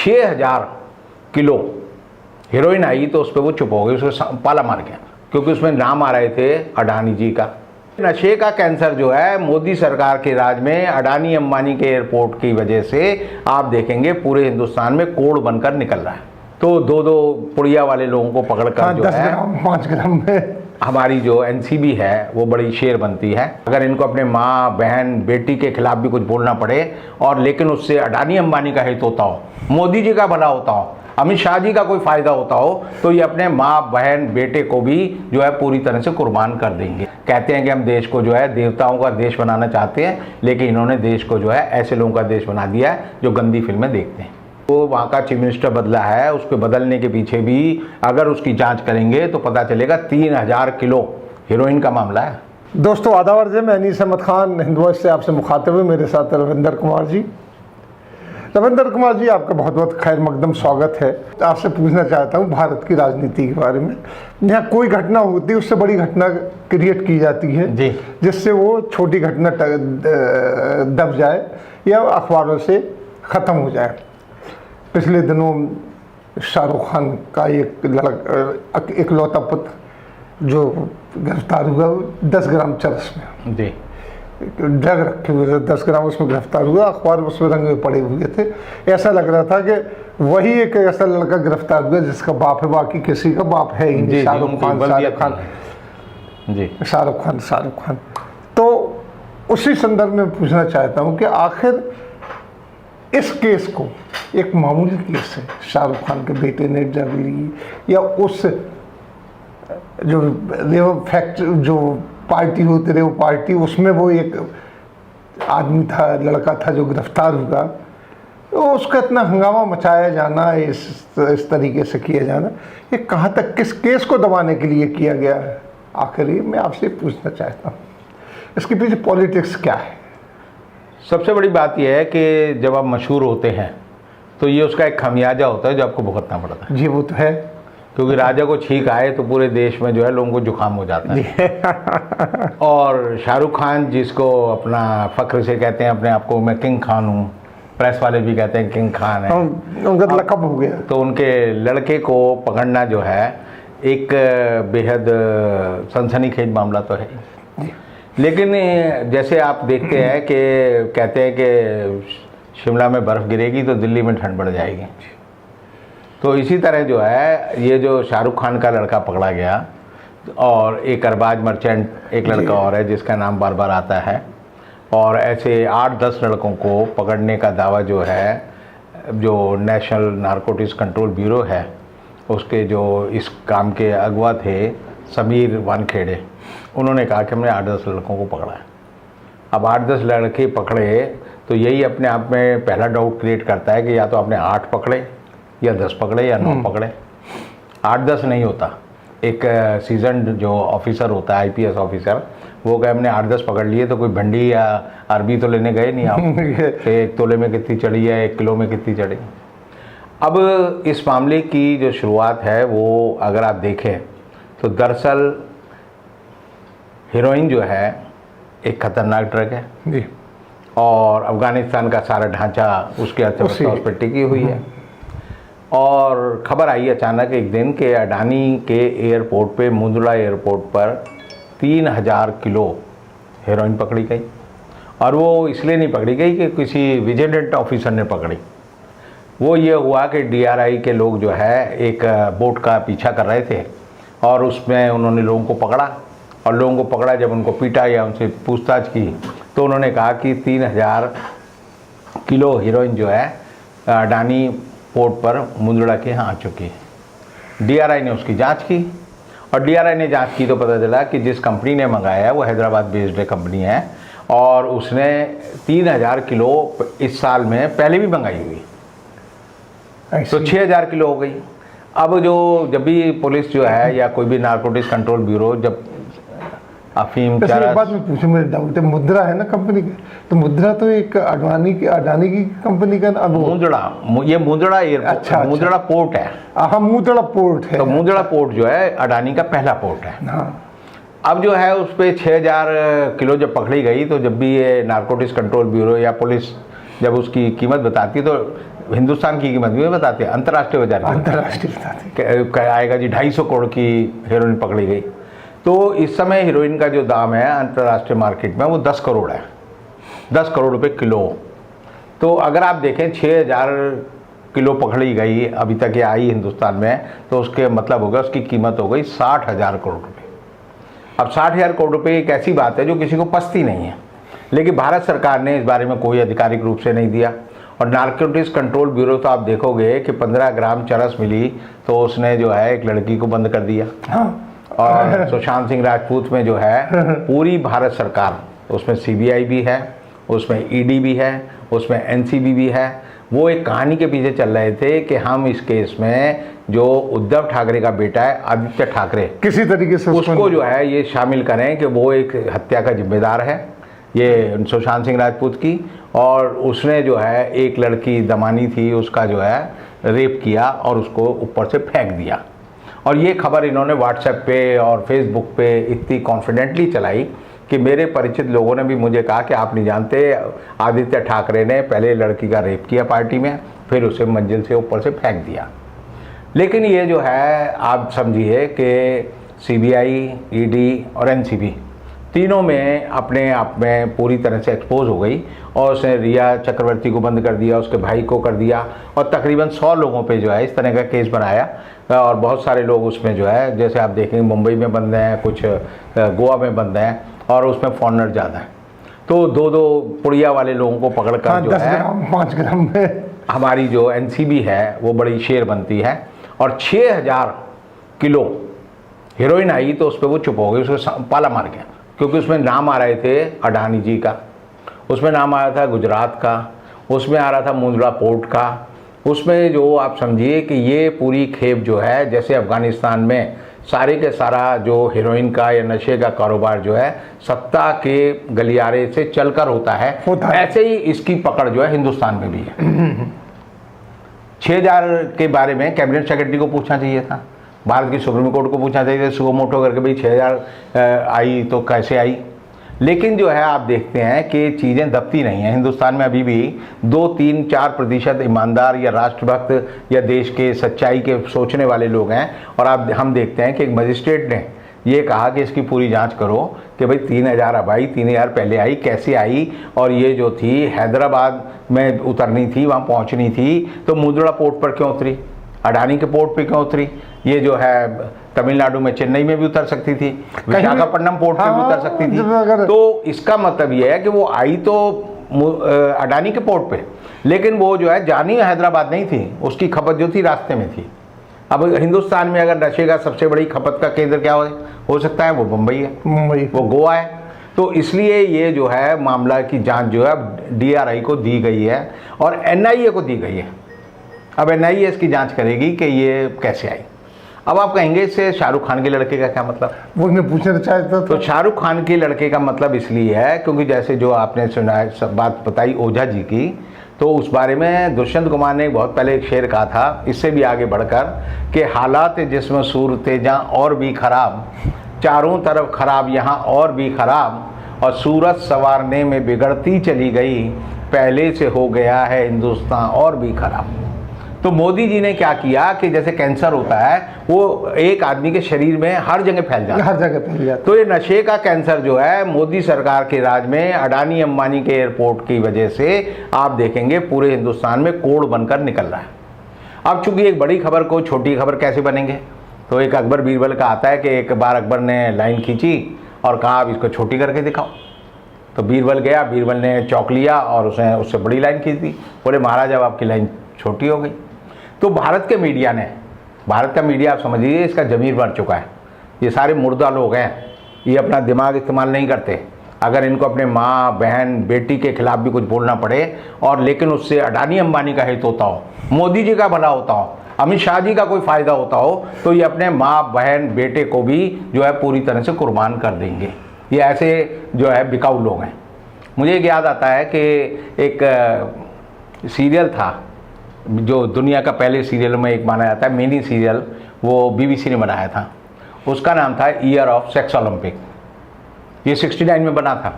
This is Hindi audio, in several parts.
6000 किलो हीरोइन आई तो उस पर वो चुप हो गए, उसको पाला मार गया, क्योंकि उसमें नाम आ रहे थे अडानी जी का। नशे का कैंसर जो है मोदी सरकार के राज में अडानी अंबानी के एयरपोर्ट की वजह से आप देखेंगे पूरे हिंदुस्तान में कोड़ बनकर निकल रहा है। तो दो दो पुड़िया वाले लोगों को पकड़कर जो 10 है ग्राम 5 ग्राम में हमारी जो एनसीबी है वो बड़ी शेर बनती है। अगर इनको अपने माँ बहन बेटी के खिलाफ भी कुछ बोलना पड़े और लेकिन उससे अडानी अंबानी का हित होता हो, मोदी जी का भला होता हो, अमित शाह जी का कोई फायदा होता हो, तो ये अपने माँ बहन बेटे को भी जो है पूरी तरह से कुर्बान कर देंगे। कहते हैं कि हम देश को जो है देवताओं का देश बनाना चाहते हैं, लेकिन इन्होंने देश को जो है ऐसे लोगों का देश बना दिया है जो गंदी फिल्में देखते हैं। तो वहाँ का चीफ मिनिस्टर बदला है, उसके बदलने के पीछे भी अगर उसकी जांच करेंगे तो पता चलेगा 3000 किलो हीरोइन का मामला है। दोस्तों आदाब अर्ज़ है, मैं अनीस अहमद खान हिंद वॉइस से आपसे मुखातिब है। मेरे साथ रविंदर कुमार जी। रविंदर कुमार जी, आपका बहुत बहुत खैर मकदम स्वागत है। आपसे पूछना चाहता हूँ भारत की राजनीति के बारे में। यहाँ कोई घटना होती है उससे बड़ी घटना क्रिएट की जाती है जी, जिससे वो छोटी घटना दब जाए या अखबारों से ख़त्म हो जाए। पिछले दिनों शाहरुख खान का एक इकलौता पुत्र जो गिरफ्तार हुआ 10 ग्राम चरस में जी, ड्रग रखे हुए थे, 10 ग्राम उसमें गिरफ्तार हुआ। अखबार उसमें रंग में पड़े हुए थे। ऐसा लग रहा था कि वही एक ऐसा लड़का गिरफ्तार हुआ जिसका बाप है, बाकी किसी का बाप है ही नहीं। शाहरुख खान। तो उसी संदर्भ में पूछना चाहता हूँ कि आखिर इस केस को, एक मामूली केस है, शाहरुख खान के बेटे ने ड्रग ली या उस जो फैक्ट जो पार्टी होती रही वो पार्टी, उसमें वो एक आदमी था, लड़का था जो गिरफ्तार हुआ, तो उसका इतना हंगामा मचाया जाना, इस तरीके से किया जाना, ये कहाँ तक किस केस को दबाने के लिए किया गया है? आखिर ये मैं आपसे पूछना चाहता हूँ, इसके पीछे पॉलिटिक्स क्या है? सबसे बड़ी बात यह है कि जब आप मशहूर होते हैं तो ये उसका एक खमियाजा होता है जो आपको भुगतना पड़ता है। जी वो तो है, क्योंकि राजा को छींक आए तो पूरे देश में जो है लोगों को जुकाम हो जाता है। और शाहरुख खान जिसको अपना फख्र से कहते हैं अपने आप को, मैं किंग खान हूँ, प्रेस वाले भी कहते हैं किंग खान है, उनका लक़ब हो गया। तो उनके लड़के को पकड़ना जो है एक बेहद सनसनीखेज मामला तो है। लेकिन जैसे आप देखते हैं कि कहते हैं कि शिमला में बर्फ़ गिरेगी तो दिल्ली में ठंड बढ़ जाएगी, तो इसी तरह जो है ये जो शाहरुख खान का लड़का पकड़ा गया और एक अरबाज मर्चेंट एक लड़का और है जिसका नाम बार बार आता है, और ऐसे 8-10 लड़कों को पकड़ने का दावा जो है जो नेशनल नारकोटिक्स कंट्रोल ब्यूरो है उसके जो इस काम के अगवा थे समीर वानखेड़े, उन्होंने कहा कि हमने 8-10 लड़कों को पकड़ा है। अब 8-10 लड़के पकड़े तो यही अपने आप में पहला डाउट क्रिएट करता है कि या तो आपने 8 पकड़े या 10 पकड़े या 9 पकड़े। 8-10 नहीं होता, एक सीजन्ड जो ऑफिसर होता है आईपीएस ऑफिसर, वो कहे हमने 8-10 पकड़ लिए, तो कोई भंडी या अरबी तो लेने गए नहीं आप 1 तोले में कितनी चढ़ी है, 1 किलो में कितनी चढ़ी। अब इस मामले की जो शुरुआत है वो अगर आप देखें तो दरअसल हीरोइन जो है एक खतरनाक ड्रग है जी, और अफ़गानिस्तान का सारा ढांचा उसके अर्थव्यवस्था उस पर टिकी हुई है। और खबर आई अचानक एक दिन के अडानी के एयरपोर्ट पे, मुंद्रा एयरपोर्ट पर 3000 किलो हेरोइन पकड़ी गई, और वो इसलिए नहीं पकड़ी गई कि किसी विजिलेंट ऑफिसर ने पकड़ी। वो ये हुआ कि डीआरआई के लोग जो है एक बोट का पीछा कर रहे थे और उसमें उन्होंने लोगों को पकड़ा, और लोगों को पकड़ा, जब उनको पीटा या उनसे पूछताछ की तो उन्होंने कहा कि 3000 किलो हीरोइन जो है अडानी पोर्ट पर मुंद्रा के यहाँ आ चुकी है। डीआरआई ने उसकी जांच की, और डीआरआई ने जांच की तो पता चला कि जिस कंपनी ने मंगाया है वो हैदराबाद बेस्ड कंपनी है, और उसने 3000 किलो इस साल में पहले भी मंगाई हुई, तो 6000 किलो हो गई। अब जब भी पुलिस जो है या कोई भी नारकोटिक्स कंट्रोल ब्यूरो जब अफीम बात में पूछूं, मेरे डाउट है, मुद्रा है ना कंपनी का, तो मुद्रा तो एक अडानी की कंपनी का मुंद्रा, ये मुंद्रा एयरपोर्ट, अच्छा, मुंद्रा पोर्ट है। हाँ, मुंद्रा पोर्ट है, तो मुंद्रा पोर्ट जो है अडानी का पहला पोर्ट है। हाँ। अब जो है उस पर 6000 किलो जब पकड़ी गई, तो जब भी ये नारकोटिक्स कंट्रोल ब्यूरो या पुलिस जब उसकी कीमत बताती है तो हिंदुस्तान की कीमत भी बताते हैं, अंतर्राष्ट्रीय बाजार की अंतर्राष्ट्रीय बताते आएगा जी 250 करोड़ की हीरोइन पकड़ी गई। तो इस समय हीरोइन का जो दाम है अंतर्राष्ट्रीय मार्केट में वो 10 करोड़ है, 10 करोड़ रुपए किलो। तो अगर आप देखें 6000 किलो पकड़ी गई अभी तक ये आई हिंदुस्तान में, तो उसके मतलब होगा उसकी कीमत हो गई 60,000 करोड़ रुपए। अब 60,000 करोड़ रुपए एक ऐसी बात है जो किसी को पचती नहीं है, लेकिन भारत सरकार ने इस बारे में कोई आधिकारिक रूप से नहीं दिया। और नारकोटिक्स कंट्रोल ब्यूरो तो आप देखोगे कि 15 ग्राम चरस मिली तो उसने जो है एक लड़की को बंद कर दिया। और सुशांत सिंह राजपूत में जो है पूरी भारत सरकार, उसमें सीबीआई भी है, उसमें ईडी भी है, उसमें एनसीबी भी है, वो एक कहानी के पीछे चल रहे थे कि हम इस केस में जो उद्धव ठाकरे का बेटा है आदित्य ठाकरे, किसी तरीके से उसको जो है ये शामिल करें कि वो एक हत्या का जिम्मेदार है, ये सुशांत सिंह राजपूत की, और उसने जो है एक लड़की दमानी थी उसका जो है रेप किया और उसको ऊपर से फेंक दिया। और ये खबर इन्होंने व्हाट्सएप पे और फेसबुक पे इतनी कॉन्फिडेंटली चलाई कि मेरे परिचित लोगों ने भी मुझे कहा कि आप नहीं जानते, आदित्य ठाकरे ने पहले लड़की का रेप किया पार्टी में, फिर उसे मंजिल से ऊपर से फेंक दिया। लेकिन ये जो है आप समझिए कि सीबीआई, ईडी और एनसीबी तीनों में अपने आप में पूरी तरह से एक्सपोज हो गई और उसने रिया चक्रवर्ती को बंद कर दिया, उसके भाई को कर दिया, और तकरीबन 100 लोगों पे जो है इस तरह का केस बनाया। और बहुत सारे लोग उसमें जो है, जैसे आप देखेंगे मुंबई में बंद हैं, कुछ गोवा में बंद हैं, और उसमें फॉरेनर ज़्यादा है। तो 2-2 पुड़िया वाले लोगों को पकड़ कर जो 10 है ग्राम 5 ग्राम में हमारी जो एनसीबी है वो बड़ी शेर बनती है। और 6000 किलो हीरोइन आई तो उस पर वो चुप हो गई, उसको पाला मार गया, क्योंकि उसमें नाम आ रहे थे अडानी जी का, उसमें नाम आया था गुजरात का, उसमें आ रहा था मुंद्रा पोर्ट का, उसमें जो आप समझिए कि ये पूरी खेप जो है, जैसे अफ़गानिस्तान में सारे के सारा जो हीरोइन का या नशे का कारोबार जो है सत्ता के गलियारे से चलकर होता है, ऐसे ही इसकी पकड़ जो है हिंदुस्तान में भी है। 6000 के बारे में कैबिनेट सेक्रेटरी को पूछना चाहिए था, भारत की सुप्रीम कोर्ट को पूछना चाहिए था सुबह मोटो करके, भाई 6000 आई तो कैसे आई। लेकिन जो है आप देखते हैं कि चीज़ें दबती नहीं हैं हिंदुस्तान में। अभी भी 2-3-4% ईमानदार या राष्ट्रभक्त या देश के सच्चाई के सोचने वाले लोग हैं। और हम देखते हैं कि एक मजिस्ट्रेट ने ये कहा कि इसकी पूरी जांच करो कि भाई 3000 अब आई, 3000 पहले आई, कैसे आई, और ये जो थी हैदराबाद में उतरनी थी, वहाँ पहुँचनी थी, तो मुंद्रा पोर्ट पर क्यों उतरी, अडानी के पोर्ट पे क्यों उतरी, ये जो है तमिलनाडु में चेन्नई में भी उतर सकती थी, विशाखापट्टनम पोर्ट पे भी उतर सकती थी। तो इसका मतलब ये है कि वो आई तो अडानी के पोर्ट पे, लेकिन वो जो है जानी हैदराबाद नहीं थी, उसकी खपत जो थी रास्ते में थी। अब हिंदुस्तान में अगर नशे का सबसे बड़ी खपत का केंद्र क्या हो सकता है, वो मुंबई है, वो गोवा है। तो इसलिए ये जो है मामला की जांच जो है DRI को दी गई है और NIA को दी गई है। अब NIA इसकी जांच करेगी कि ये कैसे आई। अब आप कहेंगे इससे शाहरुख खान के लड़के का क्या मतलब, वो मैं पूछना चाहता था। तो शाहरुख खान के लड़के का मतलब इसलिए है क्योंकि जैसे जो आपने सुना है सब बात बताई ओझा जी की, तो उस बारे में दुष्यंत कुमार ने बहुत पहले एक शेर कहा था, इससे भी आगे बढ़कर कि हालात जिसमें सूरत जहाँ और भी खराब, चारों तरफ खराब यहाँ और भी खराब, और सूरत संवारने में बिगड़ती चली गई, पहले से हो गया है हिंदुस्तान और भी खराब। तो मोदी जी ने क्या किया कि जैसे कैंसर होता है वो एक आदमी के शरीर में हर जगह फैल जाता है, हर जगह फैल जाता है। तो ये नशे का कैंसर जो है मोदी सरकार के राज में अडानी अंबानी के एयरपोर्ट की वजह से आप देखेंगे पूरे हिंदुस्तान में कोड़ बनकर निकल रहा है। अब चूंकि एक बड़ी खबर को छोटी खबर कैसे बनेंगे, तो एक अकबर बीरबल का आता है कि एक बार अकबर ने लाइन खींची और कहा अब इसको छोटी करके दिखाओ। तो बीरबल गया, बीरबल ने चौक लिया और उसने उससे बड़ी लाइन खींच दी, बोले महाराज अब आपकी लाइन छोटी हो गई। तो भारत के मीडिया ने, भारत का मीडिया आप समझिए इसका ज़मीर मर चुका है, ये सारे मुर्दा लोग हैं, ये अपना दिमाग इस्तेमाल नहीं करते। अगर इनको अपने माँ बहन बेटी के खिलाफ भी कुछ बोलना पड़े और लेकिन उससे अडानी अंबानी का हित होता हो, मोदी जी का भला होता हो, अमित शाह जी का कोई फ़ायदा होता हो, तो ये अपने माँ बहन बेटे को भी जो है पूरी तरह से कुर्बान कर देंगे। ये ऐसे जो है बिकाऊ लोग हैं। मुझे एक याद आता है कि एक सीरियल था जो दुनिया का पहले सीरियल में एक माना जाता है, मिनी सीरियल, वो BBC ने बनाया था, उसका नाम था ईयर ऑफ सेक्स ओलंपिक। ये 69 में बना था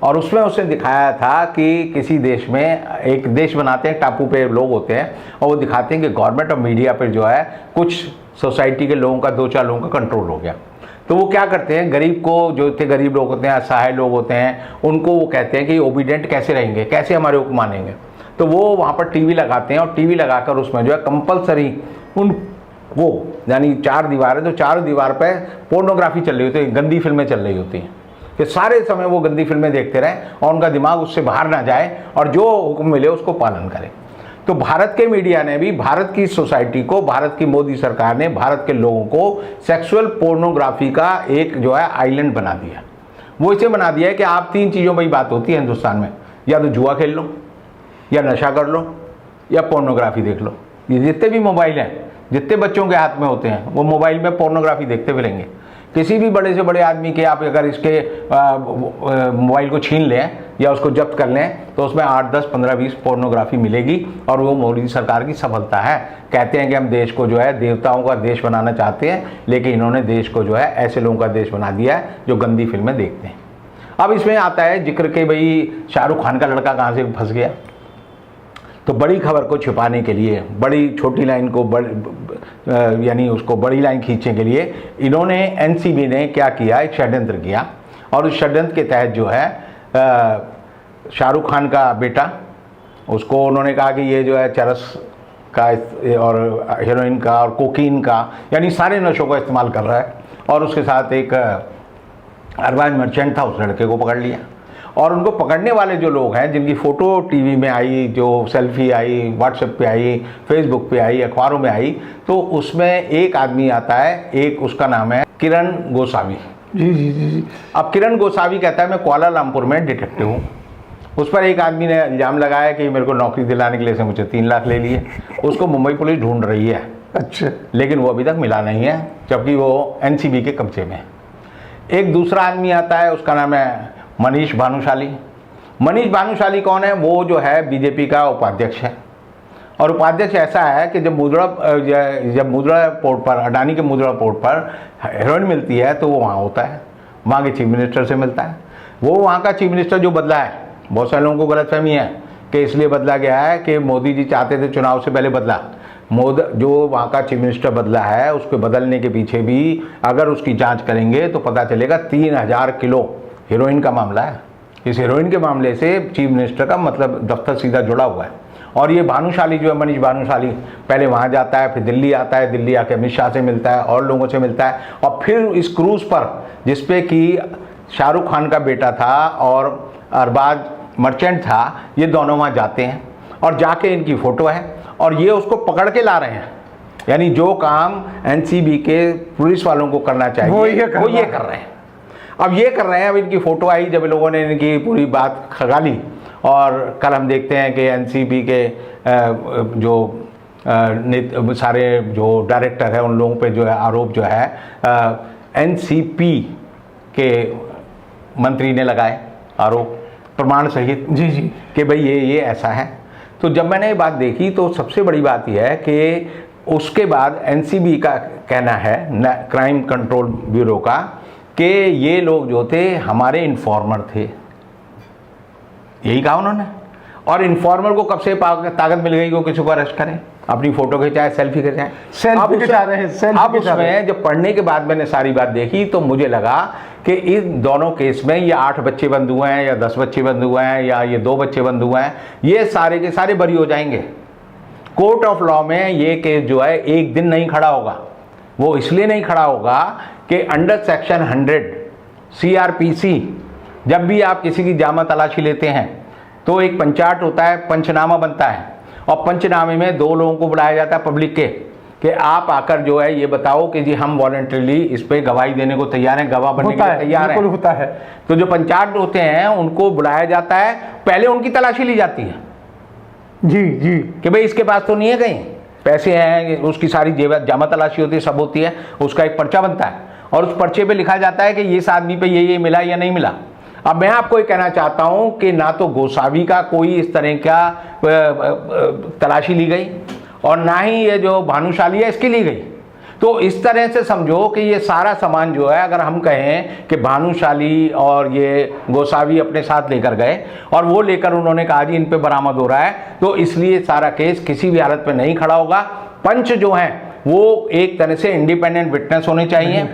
और उसमें उसने दिखाया था कि किसी देश में, एक देश बनाते हैं, टापू पे लोग होते हैं और वो दिखाते हैं कि गवर्नमेंट और मीडिया पर जो है कुछ सोसाइटी के लोगों का, 2-4 लोगों का कंट्रोल हो गया। तो वो क्या करते हैं, गरीब को, जो इतने गरीब लोग होते हैं, असहाय लोग होते हैं, उनको वो कहते हैं कि ओबीडेंट कैसे रहेंगे, कैसे हमारे हुक्म मानेंगे। तो वो वहाँ पर टीवी लगाते हैं और टीवी लगाकर उसमें जो है कंपलसरी उन वो यानी 4 दीवार है तो 4 दीवार पे पोर्नोग्राफी चल रही होती है, गंदी फिल्में चल रही होती हैं कि सारे समय वो गंदी फिल्में देखते रहें और उनका दिमाग उससे बाहर ना जाए और जो हुक्म मिले उसको पालन करें। तो भारत के मीडिया ने भी भारत की सोसाइटी को, भारत की मोदी सरकार ने भारत के लोगों को सेक्सुअल पोर्नोग्राफी का एक जो है आइलैंड बना दिया। वो इसे बना दिया है कि आप 3 चीज़ों में ही बात होती है हिंदुस्तान में, या तो जुआ खेल लो, या नशा कर लो, या पोर्नोग्राफी देख लो। ये जितने भी मोबाइल हैं, जितने बच्चों के हाथ में होते हैं, वो मोबाइल में पोर्नोग्राफी देखते मिलेंगे। किसी भी बड़े से बड़े आदमी के आप अगर इसके मोबाइल को छीन लें या उसको जब्त कर लें तो उसमें 8, 10, 15, 20 पोर्नोग्राफी मिलेगी। और वो मोदी सरकार की सफलता है। कहते हैं कि हम देश को जो है देवताओं का देश बनाना चाहते हैं, लेकिन इन्होंने देश को जो है ऐसे लोगों का देश बना दिया है जो गंदी फिल्में देखते हैं। अब इसमें आता है जिक्र के भाई शाहरुख खान का लड़का कहाँ से फंस गया। तो बड़ी खबर को छिपाने के लिए, बड़ी छोटी लाइन को यानी उसको बड़ी लाइन खींचने के लिए इन्होंने, एनसीबी ने क्या किया, एक षड्यंत्र किया। और उस षड्यंत्र के तहत जो है शाहरुख खान का बेटा, उसको उन्होंने कहा कि ये जो है चरस का और हेरोइन का और कोकीन का, यानी सारे नशों का इस्तेमाल कर रहा है। और उसके साथ एक अरबाज मर्चेंट था, उस लड़के को पकड़ लिया। और उनको पकड़ने वाले जो लोग हैं, जिनकी फ़ोटो टीवी में आई, जो सेल्फी आई, व्हाट्सएप पे आई, फेसबुक पे आई, अखबारों में आई, तो उसमें एक आदमी आता है, एक उसका नाम है किरण गोसावी। जी जी जी जी। अब किरण गोसावी कहता है मैं कुआलालंपुर में डिटेक्टिव हूँ। उस पर एक आदमी ने इल्ज़ाम लगाया कि मेरे को नौकरी दिलाने के लिए से मुझे 3 लाख ले लिए। उसको मुंबई पुलिस ढूंढ रही है। अच्छा। लेकिन वो अभी तक मिला नहीं है, जबकि वो एनसीबी के कब्जे में। एक दूसरा आदमी आता है, उसका नाम है मनीष भानुशाली। मनीष भानुशाली कौन है? वो जो है बीजेपी का उपाध्यक्ष है। और उपाध्यक्ष ऐसा है कि जब मुद्रा पोर्ट पर, अडानी के मुद्रा पोर्ट पर हेरोइन मिलती है तो वो वहाँ होता है, वहाँ के चीफ मिनिस्टर से मिलता है। वो वहाँ का चीफ मिनिस्टर जो बदला है, बहुत सारे लोगों को गलतफहमी है कि इसलिए बदला गया है कि मोदी जी चाहते थे चुनाव से पहले बदला। जो वहाँ का चीफ मिनिस्टर बदला है, उसके बदलने के पीछे भी अगर उसकी जाँच करेंगे तो पता चलेगा 3000 किलो हीरोइन का मामला है। इस हीरोइन के मामले से चीफ मिनिस्टर का मतलब दफ्तर सीधा जुड़ा हुआ है। और ये भानुशाली जो है, मनीष भानुशाली, पहले वहाँ जाता है, फिर दिल्ली आता है, दिल्ली आके अमित शाह से मिलता है और लोगों से मिलता है। और फिर इस क्रूज़ पर जिसपे कि शाहरुख खान का बेटा था और अरबाज मर्चेंट था, ये दोनों वहाँ जाते हैं और जाके इनकी फ़ोटो है और ये उसको पकड़ के ला रहे हैं। यानी जो काम एनसीबी के पुलिस वालों को करना चाहिए वो ये कर रहे हैं। अब ये कर रहे हैं। अब इनकी फ़ोटो आई, जब लोगों ने इनकी पूरी बात खगाली। और कल हम देखते हैं कि एनसीबी के जो सारे जो डायरेक्टर हैं, उन लोगों पे जो है आरोप जो है एनसीपी के मंत्री ने लगाए, आरोप प्रमाण सहित। जी जी। कि भाई ये ऐसा है। तो जब मैंने ये बात देखी तो सबसे बड़ी बात यह है कि उसके बाद एनसीबी का कहना है, क्राइम कंट्रोल ब्यूरो का, कि ये लोग जो थे हमारे इन्फॉर्मर थे। यही कहा उन्होंने। और इन्फॉर्मर को कब से ताकत मिल गई कि वो किसी को अरेस्ट करें, अपनी फोटो खिंचाए, सेल्फी खिंचाए, सेल्फी खिंचा रहे हैं। अब उसमें जब पढ़ने के बाद मैंने सारी बात देखी तो मुझे लगा कि इन दोनों केस में ये 8 बच्चे बंद हुए हैं या 10 बच्चे बंद हुए हैं या ये 2 बच्चे बंद हुए हैं, ये सारे के सारे बरी हो जाएंगे। कोर्ट ऑफ लॉ में ये केस जो है एक दिन नहीं खड़ा होगा। वो इसलिए नहीं खड़ा होगा कि अंडर सेक्शन 100 CRPC जब भी आप किसी की जामा तलाशी लेते हैं तो एक पंचाट होता है, पंचनामा बनता है। और पंचनामे में 2 लोगों को बुलाया जाता है पब्लिक के, कि आप आकर जो है ये बताओ कि जी हम वॉलंटरीली इस पे गवाही देने को तैयार हैं, गवाह बनने के लिए तैयार हैं। होता है। तो जो पंचाट होते हैं उनको बुलाया जाता है, पहले उनकी तलाशी ली जाती है। जी जी। कि भाई इसके पास तो नहीं है कहीं पैसे हैं, उसकी सारी जामा तलाशी होती है, सब होती है, उसका एक पर्चा बनता है और उस पर्चे पे लिखा जाता है कि ये इस आदमी पे ये मिला या नहीं मिला। अब मैं आपको ये कहना चाहता हूं कि ना तो गोसावी का कोई इस तरह का तलाशी ली गई और ना ही ये जो भानुशाली है इसकी ली गई। तो इस तरह से समझो कि ये सारा सामान जो है, अगर हम कहें कि भानुशाली और ये गोसावी अपने साथ लेकर गए और वो लेकर उन्होंने कहा जी इन पे बरामद हो रहा है, तो इसलिए सारा केस किसी भी हालत पे नहीं खड़ा होगा। पंच जो हैं वो एक तरह से इंडिपेंडेंट विटनेस होने चाहिए,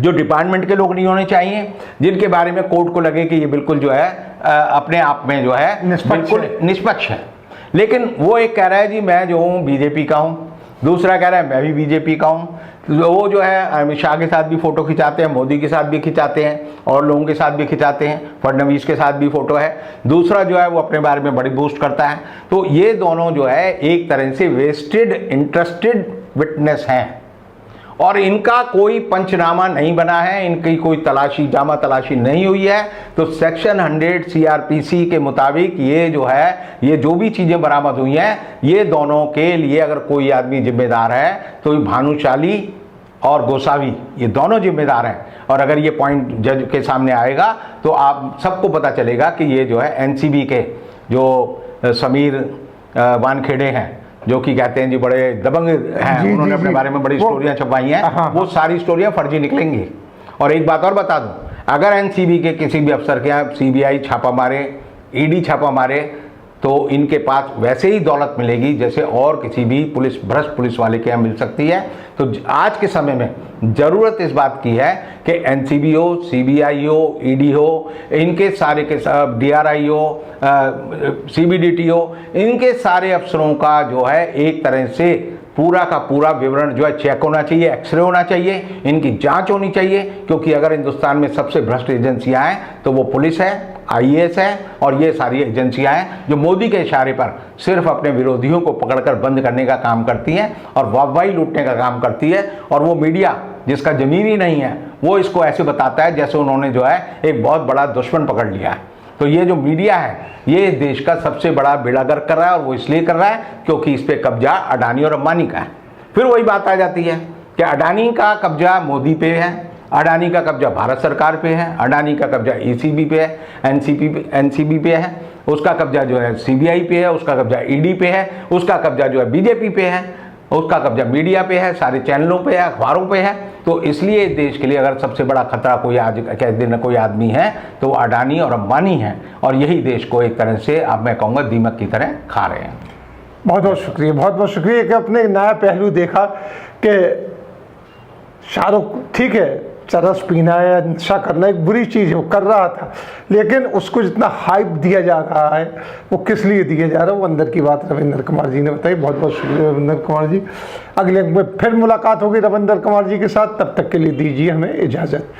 जो डिपार्टमेंट के लोग नहीं होने चाहिए, जिनके बारे में कोर्ट को लगे कि ये बिल्कुल जो है अपने आप में जो है बिल्कुल निष्पक्ष है। लेकिन वो एक कह रहा है जी मैं जो हूँ बीजेपी का हूँ, दूसरा कह रहा है मैं भी बीजेपी का हूँ। वो जो है अमित शाह के साथ भी फोटो खिंचाते हैं, मोदी के साथ भी खिंचाते हैं और लोगों के साथ भी खिंचाते हैं, फडणवीस के साथ भी फोटो है। दूसरा जो है वो अपने बारे में बड़ी बूस्ट करता है। तो ये दोनों जो है एक तरह से वेस्टेड इंटरेस्टेड विटनेस हैं और इनका कोई पंचनामा नहीं बना है, इनकी कोई तलाशी जामा तलाशी नहीं हुई है। तो सेक्शन 100 सीआरपीसी के मुताबिक ये जो है, ये जो भी चीज़ें बरामद हुई हैं, ये दोनों के लिए अगर कोई आदमी जिम्मेदार है तो भानुशाली और गोसावी ये दोनों जिम्मेदार हैं। और अगर ये पॉइंट जज के सामने आएगा तो आप सबको पता चलेगा कि ये जो है एनसीबी के जो समीर वानखेड़े हैं, जो कि कहते हैं जी बड़े दबंग हैं, उन्होंने अपने बारे में बड़ी स्टोरियां छपवाई हैं, वो सारी स्टोरियां फर्जी निकलेंगी। और एक बात और बता दूं, अगर एनसीबी के किसी भी अफसर के यहाँ सीबीआई छापा मारे, ईडी छापा मारे, तो इनके पास वैसे ही दौलत मिलेगी जैसे और किसी भी भ्रष्ट पुलिस वाले के यहाँ मिल सकती है। तो आज के समय में ज़रूरत इस बात की है कि एनसीबी हो, सीबीआई हो, ईडी हो, इनके सारे के सब डीआरआई हो, सीबीडीटी हो, इनके सारे अफसरों का जो है एक तरह से पूरा का पूरा विवरण जो है चेक होना चाहिए, एक्सरे होना चाहिए, इनकी जांच होनी चाहिए। क्योंकि अगर हिंदुस्तान में सबसे भ्रष्ट एजेंसियां हैं तो वो पुलिस है, आईएएस है और ये सारी एजेंसियां हैं जो मोदी के इशारे पर सिर्फ अपने विरोधियों को पकड़कर बंद करने का काम करती हैं और वाहवाही लूटने का काम करती है। और वो मीडिया जिसका जमीन ही नहीं है वो इसको ऐसे बताता है जैसे उन्होंने जो है एक बहुत बड़ा दुश्मन पकड़ लिया है। तो ये जो मीडिया है ये देश का सबसे बड़ा बेड़ा गर्क कर रहा है और वो इसलिए कर रहा है क्योंकि इस पे कब्जा अडानी और अंबानी का है। फिर वही बात आ जाती है कि अडानी का कब्जा मोदी पे है, अडानी का कब्जा भारत सरकार पे है, अडानी का कब्जा ईसीबी पे है, एनसीबी पे है, उसका कब्जा जो है सीबीआई पे है, उसका कब्जा ईडी पे है, उसका कब्जा जो है बीजेपी पे है, उसका कब्जा मीडिया पे है, सारे चैनलों पे है, अखबारों पे है। तो इसलिए देश के लिए अगर सबसे बड़ा खतरा कोई आज के दिन कोई आदमी है तो वो अडानी और अंबानी हैं और यही देश को एक तरह से अब मैं कहूँगा दीमक की तरह खा रहे हैं। बहुत बहुत शुक्रिया, बहुत बहुत शुक्रिया कि अपने नया पहलू देखा कि शाहरुख ठीक है चरस पीना या नशा करना एक बुरी चीज़ है, वो कर रहा था, लेकिन उसको जितना हाइप दिया जा रहा है वो किस लिए दिया जा रहा है वो अंदर की बात रविंदर कुमार जी ने बताई। बहुत बहुत शुक्रिया रविंदर कुमार जी। अगले में फिर मुलाकात होगी रविंदर कुमार जी के साथ, तब तक के लिए दीजिए हमें इजाज़त।